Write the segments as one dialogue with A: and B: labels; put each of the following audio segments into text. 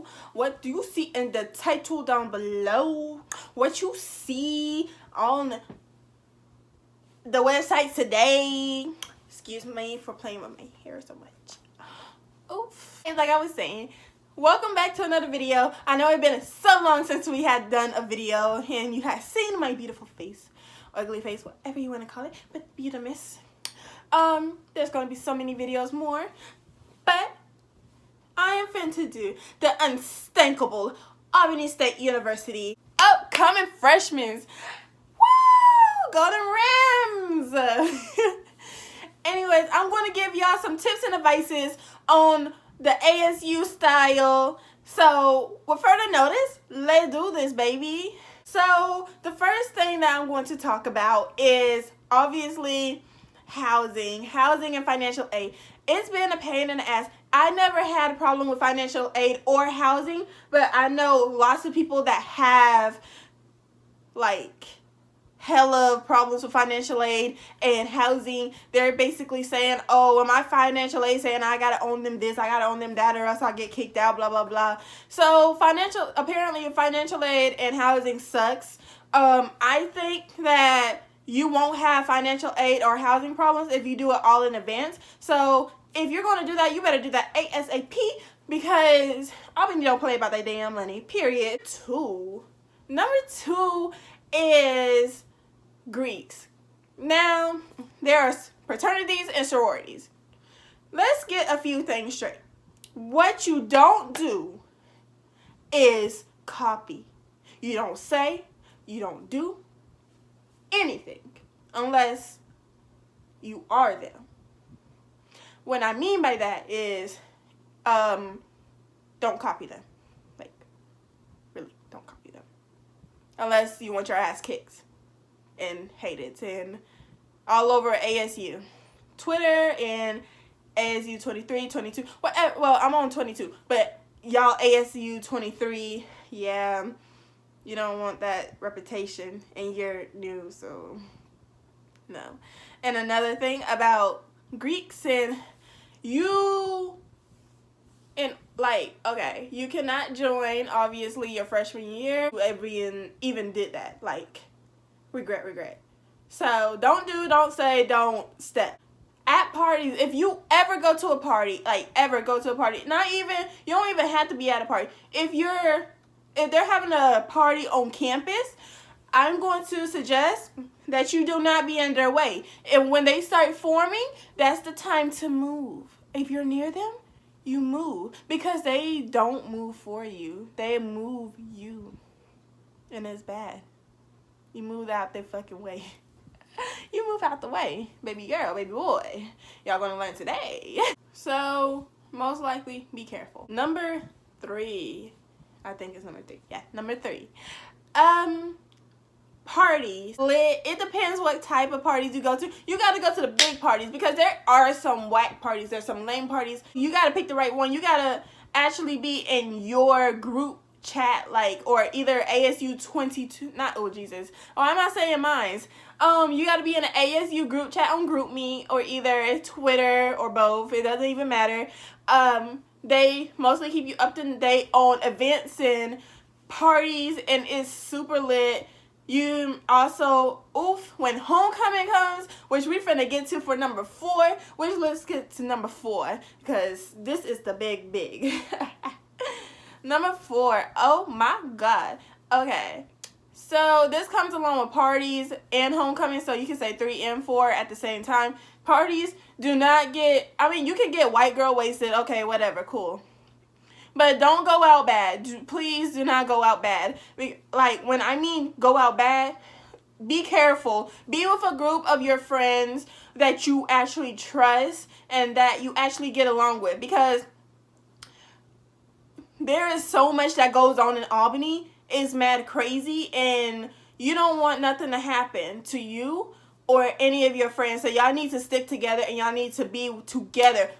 A: title, what do you see in the title down below, what you see on the website today. Excuse me for playing with my hair so much. Oof. And like I was saying, welcome back to another video. I know it's been so long since we had done a video and you had seen my beautiful face, ugly face, whatever you want to call it, but beautimous. There's going to be so many videos more, but I am finna do the unstankable Albany State University upcoming freshmen. Woo! Golden Rims! Anyways, I'm going to give y'all some tips and advices on the ASU style. So, with further notice, let's do this, baby. So, the first thing that I'm going to talk about is obviously housing and financial aid. It's been a pain in the ass. I never had a problem with financial aid or housing, but I know lots of people that have like hella problems with financial aid and housing. They're basically saying, oh, well, my financial aid saying I gotta own them this, I gotta own them that, or else I'll get kicked out, blah blah blah. So apparently financial aid and housing sucks. I think that you won't have financial aid or housing problems if you do it all in advance. So if you're going to do that, you better do that ASAP, because Albany don't play about that damn money, period. Number two is Greeks. Now, there are fraternities and sororities. Let's get a few things straight. What you don't do is copy. You don't say, you don't do anything unless you are them. What I mean by that is don't copy them. Like, really, don't copy them unless you want your ass kicked and hated and all over ASU Twitter and ASU 23, 22, whatever. Well, I'm on 22, but y'all ASU 23, yeah, you don't want that reputation and you're new, so no. And another thing about Greeks, and you cannot join obviously your freshman year. Even did that, like, regret. So don't say, don't step. At parties, if you ever go to a party, not even, you don't even have to be at a party. If they're having a party on campus, I'm going to suggest that you do not be in their way. And when they start forming, that's the time to move. If you're near them, you move. Because they don't move for you. They move you. And it's bad. You move out their fucking way. You move out the way. Baby girl, baby boy. Y'all gonna learn today. So, most likely, be careful. Number 3. I think it's number 3. Yeah, number 3. Parties. It depends what type of parties you go to. You gotta go to the big parties, because there are some whack parties. There's some lame parties. You gotta pick the right one. You gotta actually be in your group chat, like, or either ASU 22, I'm not saying mine's. You gotta be in an ASU group chat on GroupMe, or either Twitter, or both. It doesn't even matter. They mostly keep you up to date on events and parties, and it's super lit. You also, when homecoming comes, which we're finna get to for number 4, let's get to number 4, because this is the big. Number 4, oh my god. Okay, so this comes along with parties and homecoming, so you can say 3 and 4 at the same time. Parties do not get, you can get white girl wasted, okay, whatever, cool. But don't go out bad. Please do not go out bad. Like, when I mean go out bad, be careful. Be with a group of your friends that you actually trust and that you actually get along with. Because there is so much that goes on in Albany. It's mad crazy. And you don't want nothing to happen to you or any of your friends. So y'all need to stick together, and y'all need to be together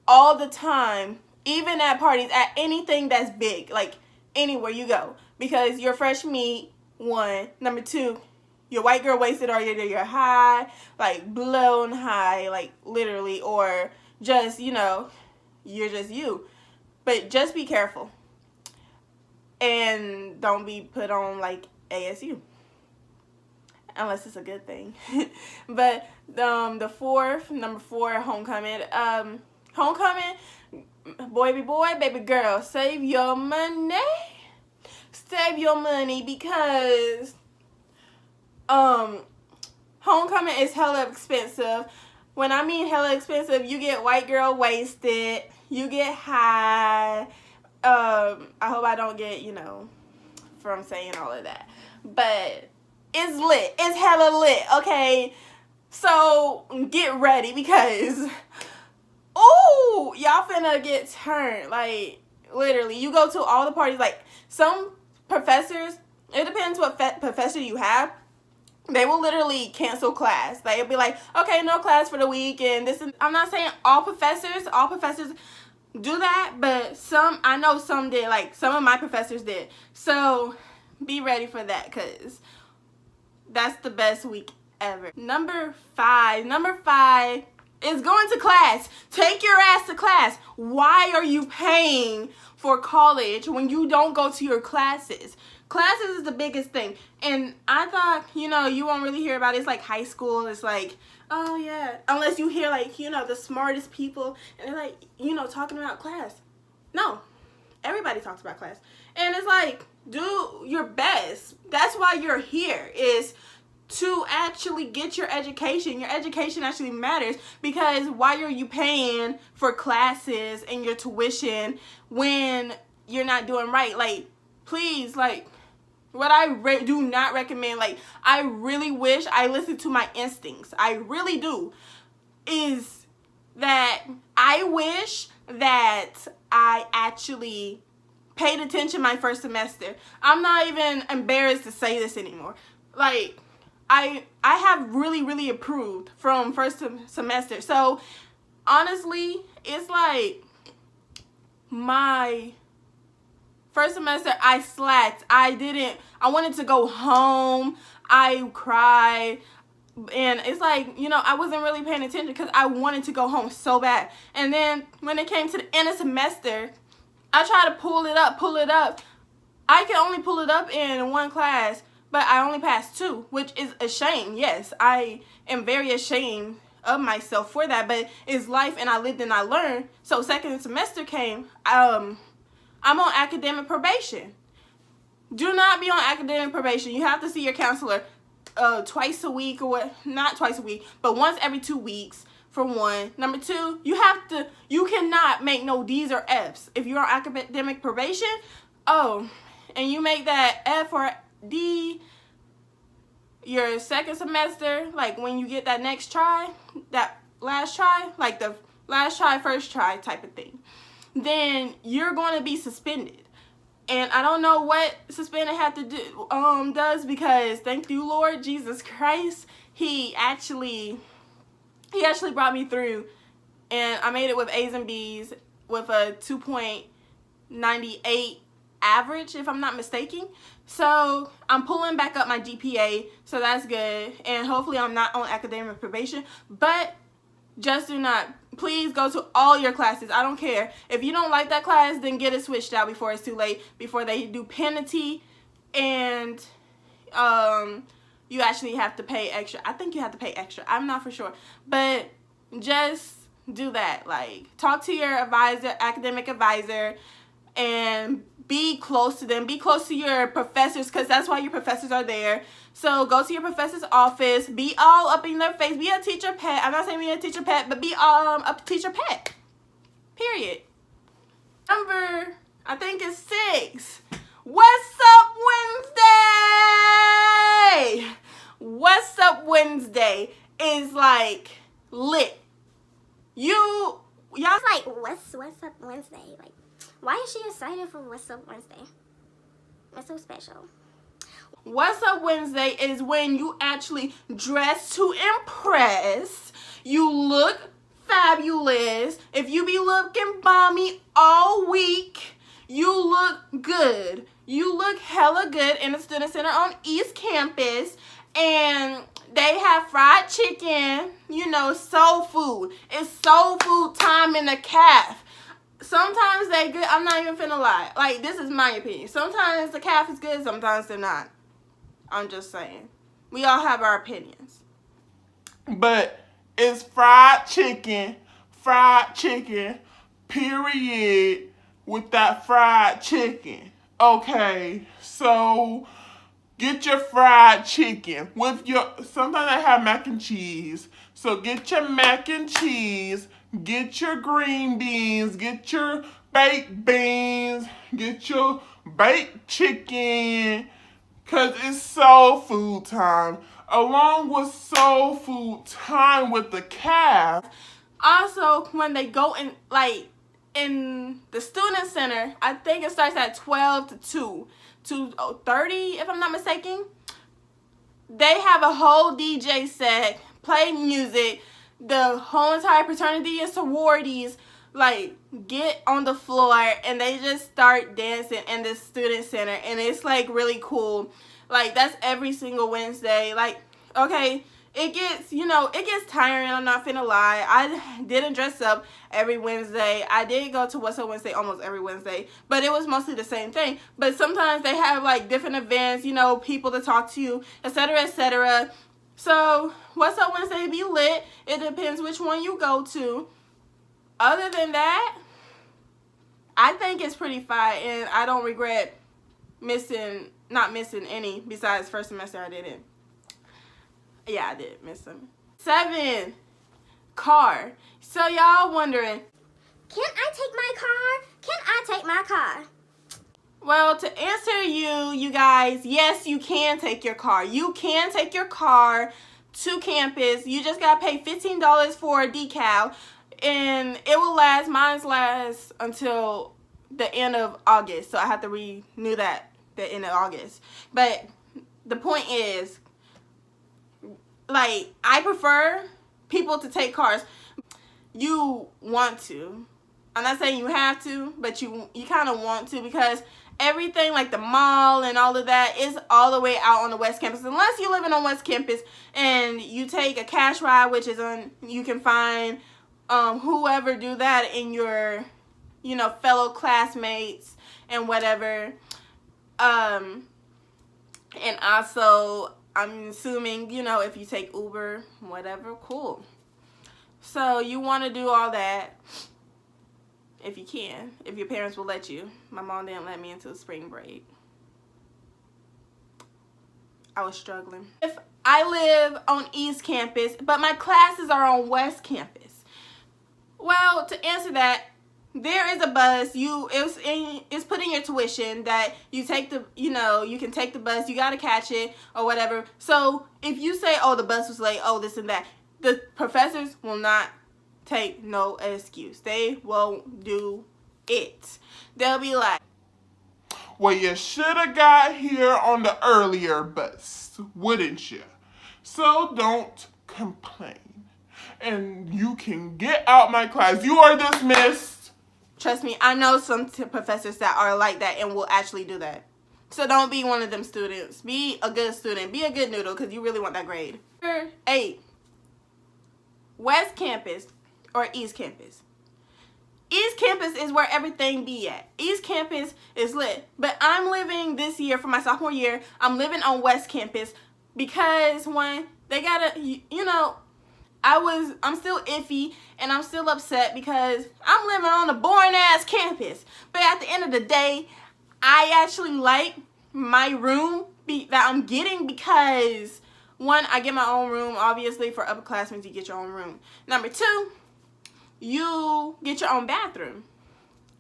A: all the time. Even at parties, at anything that's big, like anywhere you go. Because you're fresh meat, 1. Number 2, you're white girl wasted, or you're high, like blown high, like literally, or just, you're just you. But just be careful. and don't be put on like ASU. Unless it's a good thing. But number 4, homecoming. Homecoming, boy be boy, baby girl, save your money. Save your money because homecoming is hella expensive. When I mean hella expensive, you get white girl wasted, you get high. I hope I don't get, from saying all of that. But it's lit. It's hella lit, okay? So get ready because, ooh, y'all finna get turned. Like, literally, you go to all the parties. Like, some professors, it depends what professor you have. They will literally cancel class. Like, it'll be like, okay, no class for the week. And this is, I'm not saying all professors do that, but I know some did. Like, some of my professors did. So be ready for that because that's the best week ever. Number 5 is going to class. Take your ass to class. Why are you paying for college when you don't go to your classes? Classes is the biggest thing. And I thought, you won't really hear about it. It's like high school. It's like, oh yeah. Unless you hear like, the smartest people and they're like, talking about class. No. Everybody talks about class. And it's like, do your best. That's why you're here, is to actually get your education. Your education actually matters because why are you paying for classes and your tuition when you're not doing right? Like, please, like, what I do not recommend, like, I really wish I listened to my instincts. I really do. Is that I wish that I actually paid attention my first semester. I'm not even embarrassed to say this anymore. Like, I have really, really improved from first semester. So, honestly, it's like my first semester, I slacked. I wanted to go home. I cried. And it's like, I wasn't really paying attention because I wanted to go home so bad. And then when it came to the end of semester, I tried to pull it up. I could only pull it up in one class, but I only passed 2, which is a shame. Yes, I am very ashamed of myself for that, but it's life and I lived and I learned. So second semester came, I'm on academic probation. Do not be on academic probation. You have to see your counselor twice a week, or what? Not twice a week, but once every 2 weeks. For one. Number 2, you cannot make no D's or F's. If you're on academic probation, and you make that F or D your second semester, like when you get that next try, that last try, like the last try, first try type of thing, then you're going to be suspended. And I don't know what suspended had to do, does, because thank you, Lord Jesus Christ, He actually brought me through, and I made it with A's and B's with a 2.98 average, if I'm not mistaken. So I'm pulling back up my GPA, so that's good, and hopefully I'm not on academic probation. But just do not, please go to all your classes. I don't care. If you don't like that class, then get it switched out before it's too late, before they do penalty, and you actually have to pay extra. I think you have to pay extra. I'm not for sure. But just do that. Like, talk to your advisor, academic advisor, and be close to them. Be close to your professors, because that's why your professors are there. So go to your professor's office. Be all up in their face. Be a teacher pet. I'm not saying be a teacher pet, but be a teacher pet. Period. Number, I think it's 6. What's up Wednesday? What's up Wednesday is like lit. Y'all
B: like, what's up Wednesday? Like, why is she excited for What's Up Wednesday? What's so special?
A: What's Up Wednesday is when you actually dress to impress. You look fabulous. If you be looking balmy all week, you look good. You look hella good in the Student Center on East Campus. And they have fried chicken, soul food. It's soul food time in the calf. sometimes they good. I'm not even finna lie. Like, this is my opinion. Sometimes the calf is good, sometimes they're not. I'm just saying. We all have our opinions.
C: But it's fried chicken, period, with that fried chicken. Okay, so get your fried chicken with your, sometimes I have mac and cheese. So get your mac and cheese, get your green beans, get your baked beans, get your baked chicken, because it's soul food time. Along with soul food time with the calf.
A: Also, when they go in, like, in the student center, I think it starts at 12 to 2:30, if I'm not mistaken. They have a whole DJ set, play music. The whole entire fraternity and sororities, like, get on the floor and they just start dancing in the student center, and it's like really cool. Like, that's every single Wednesday. Like, okay, it gets tiring, I'm not finna lie. I didn't dress up every Wednesday. I did go to What's Up Wednesday almost every Wednesday, but it was mostly the same thing. But sometimes they have, like, different events, people to talk to, etc., etc. So, What's Up Wednesday be lit. It depends which one you go to. Other than that, I think it's pretty fine, and I don't regret not missing any. Besides first semester, I didn't. Yeah, I did miss them. 7, car. So y'all wondering,
B: Can I take my car? Can I take my car?
A: well, to answer you guys, yes, you can take your car. You can take your car to campus. You just gotta pay $15 for a decal, and it will last. Mine's lasts until the end of August, so I have to renew that the end of August. But the point is, like, I prefer people to take cars. You want to. I'm not saying you have to, but you kind of want to, because everything, like the mall and all of that, is all the way out on the West Campus. Unless you're living on West Campus and you take a cash ride, which is you can find whoever do that in your, fellow classmates and whatever. And also, I'm assuming, if you take Uber, whatever, cool. So you want to do all that if you can, if your parents will let you. My mom didn't let me until spring break. I was struggling. If I live on East Campus, but my classes are on West Campus, well, to answer that, there is a bus. It's put in your tuition that you take the, you can take the bus. You got to catch it or whatever. So if you say, oh, the bus was late, oh, this and that, the professors will not take no excuse. They won't do it. They'll be like,
C: well, you should have got here on the earlier bus, wouldn't you? So don't complain. And you can get out my class. You are dismissed.
A: Trust me, I know some professors that are like that and will actually do that. So don't be one of them students. Be a good student. Be a good noodle, because you really want that grade. 8. West Campus or East Campus? East Campus is where everything be at. East Campus is lit. But I'm living this year, for my sophomore year, I'm living on West Campus because when they gotta, I'm still iffy and I'm still upset because I'm living on a boring ass campus. But at the end of the day, I actually like my room that I'm getting because, one, I get my own room. Obviously, for upperclassmen, you get your own room. Number 2, you get your own bathroom.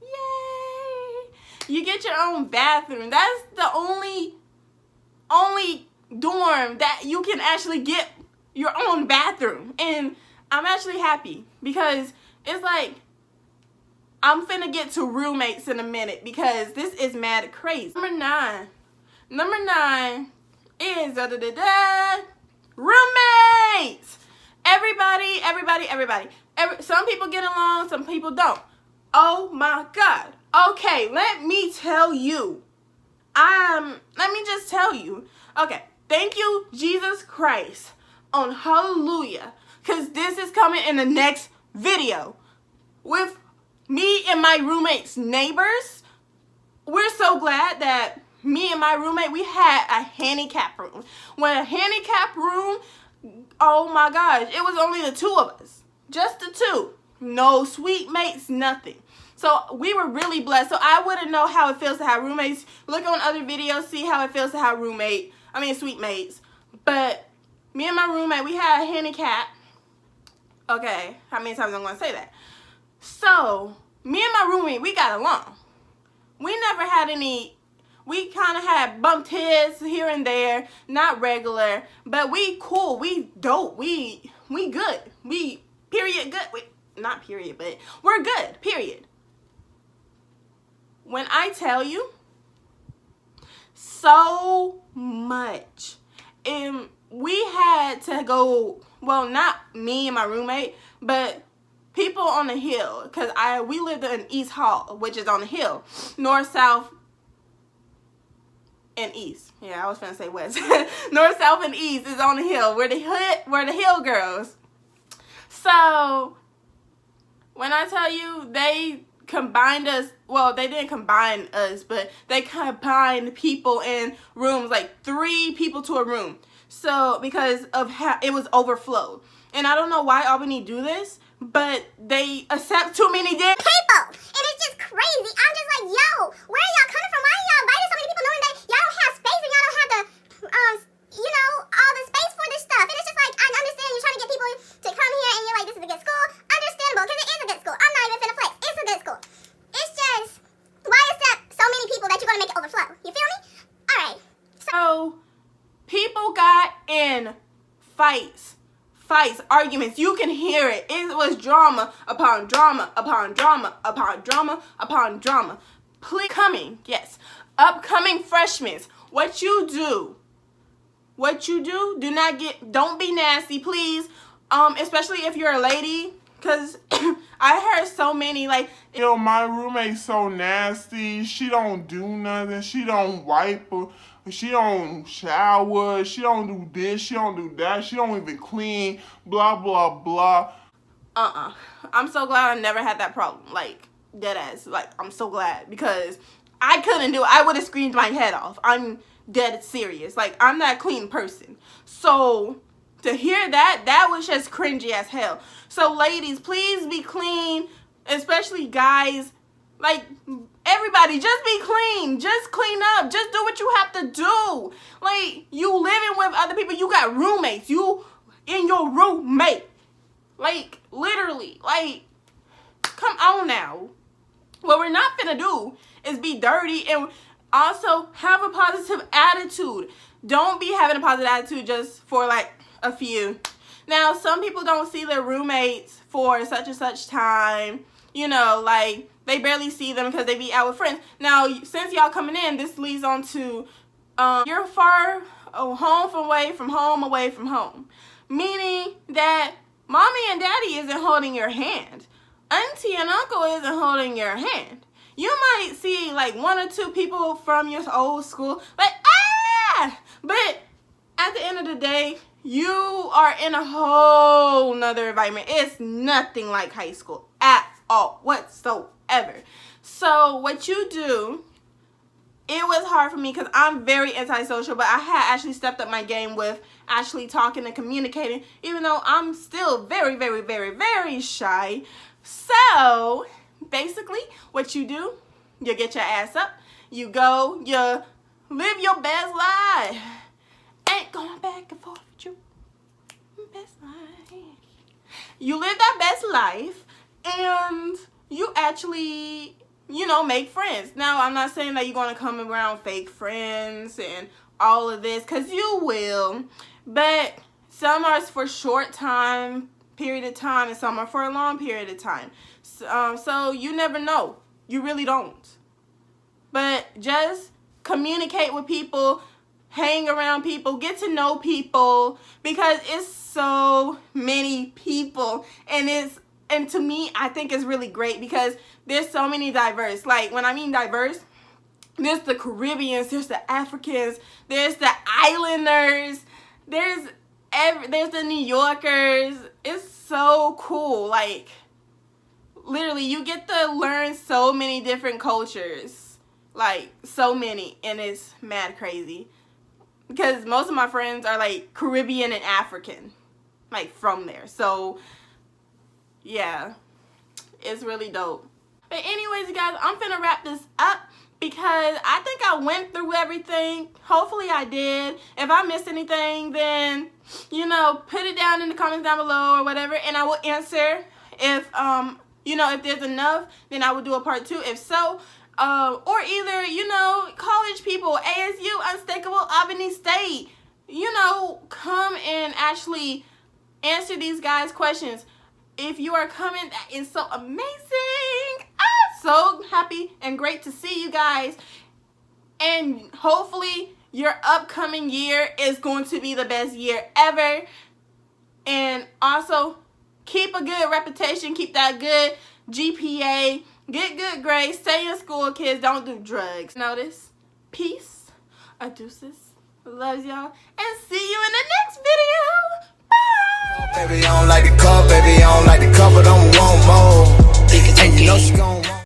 A: Yay! You get your own bathroom. That's the only dorm that you can actually get your own bathroom. And I'm actually happy because it's like, I'm finna get to roommates in a minute because this is mad crazy. Number 9 is roommates. Everybody. Some people get along, some people don't. Oh my God. Okay, let me tell you. Let me just tell you. Okay, thank you, Jesus Christ, on hallelujah, because this is coming in the next video with me and my roommate's neighbors, we're so glad that me and my roommate, we had a handicap room. When a handicap room, oh my gosh, it was only the two of us. Just the two. No suite mates, nothing. So we were really blessed. So I wouldn't know how it feels to have roommates. Look on other videos, see how it feels to have suite mates. But me and my roommate, we had a handicap. Okay, how many times I'm going to say that? So, me and my roommate, we got along. We never had any, we kind of had bumped heads here and there, not regular, but we cool, we dope, we good, we period good, not period, but we're good, period. When I tell you, so much, and we had to go, well, not me and my roommate, but people on the hill, because we lived in East Hall, which is on the hill. North, south, and east. Yeah, I was going to say west. North, south, and east is on the hill. We're the hill girls. So, when I tell you they combined us, well, they didn't combine us, but they combined people in rooms, like 3 people to a room. So, because of how it was overflowed. And I don't know why Albany do this, but they accept too many damn
B: people. And it's just crazy. I'm just like, yo, where are y'all coming from? Why are y'all inviting so many people knowing that y'all don't have space and y'all don't have the, all the space for this stuff? And it's just like, I understand you're trying to get people to come here and you're like, this is a good school. Understandable, because it is a good school. I'm not even finna flex. It's a good school. It's just, why accept so many people that you're going to make it overflow? You feel me? All right.
A: So, people got in fights, arguments. You can hear it. It was drama upon drama upon drama upon drama upon drama. Please, upcoming freshmen, what you do, don't be nasty, please. Especially if you're a lady, because I heard so many, like,
C: Yo, my roommate's so nasty. She don't do nothing. She don't wipe. She don't shower. She don't do this. She don't do that. She don't even clean. Blah, blah, blah.
A: I'm so glad I never had that problem. Like, dead ass. Like, I'm so glad, because I couldn't do it. I would have screamed my head off. I'm dead serious. Like, I'm that clean person. So, to hear that was just cringy as hell. So, ladies, please be clean. Especially guys. Like, everybody, just be clean. Just clean up. Just do what you have to do. Like, you living with other people. You got roommates. You in your roommate. Like, literally. Like, come on now. What we're not finna do is be dirty and also have a positive attitude. Don't be having a positive attitude just for, like, a few. Now, some people don't see their roommates for such and such time. You know, like, they barely see them because they be out with friends. Now, since y'all coming in, this leads on to you're far away from home. Meaning that mommy and daddy isn't holding your hand. Auntie and uncle isn't holding your hand. You might see, like, 1 or 2 people from your old school, like, but at the end of the day, you are in a whole nother environment. It's nothing like high school at all, whatsoever. So what you do, it was hard for me because I'm very antisocial, but I had actually stepped up my game with actually talking and communicating, even though I'm still very, very, very, very shy. So basically what you do, you get your ass up, you go, you live your best life. Ain't going back and forth with you. Best life. You live that best life and you actually, make friends. Now, I'm not saying that you're going to come around fake friends and all of this, because you will. But some are for short period of time, and some are for a long period of time. So you never know. You really don't. But just communicate with people, hang around people, get to know people, because it's so many people, and to me, I think it's really great because there's so many diverse. Like, when I mean diverse, there's the Caribbeans, there's the Africans, there's the Islanders, there's the New Yorkers. It's so cool. Like, literally, you get to learn so many different cultures. Like, so many. And it's mad crazy. Because most of my friends are, like, Caribbean and African. Like, from there. So, yeah. It's really dope. But anyways, you guys, I'm finna wrap this up. Because I think I went through everything. Hopefully I did. If I missed anything, then, you know, put it down in the comments down below or whatever. And I will answer. If, you know, if there's enough, then I will do a part 2. If so, or either, you know, college people, ASU, Unstakeable, Albany State, you know, come and actually answer these guys' questions. If you are coming, that is so amazing. So happy and great to see you guys. And hopefully your upcoming year is going to be the best year ever. And also, keep a good reputation. Keep that good GPA. Get good grades. Stay in school, kids. Don't do drugs. Notice. Peace. Deuces. Loves y'all. And see you in the next video. Bye.
D: Baby, I don't like the cup, baby, I don't like the cup, but I don't want more. And you know she gon'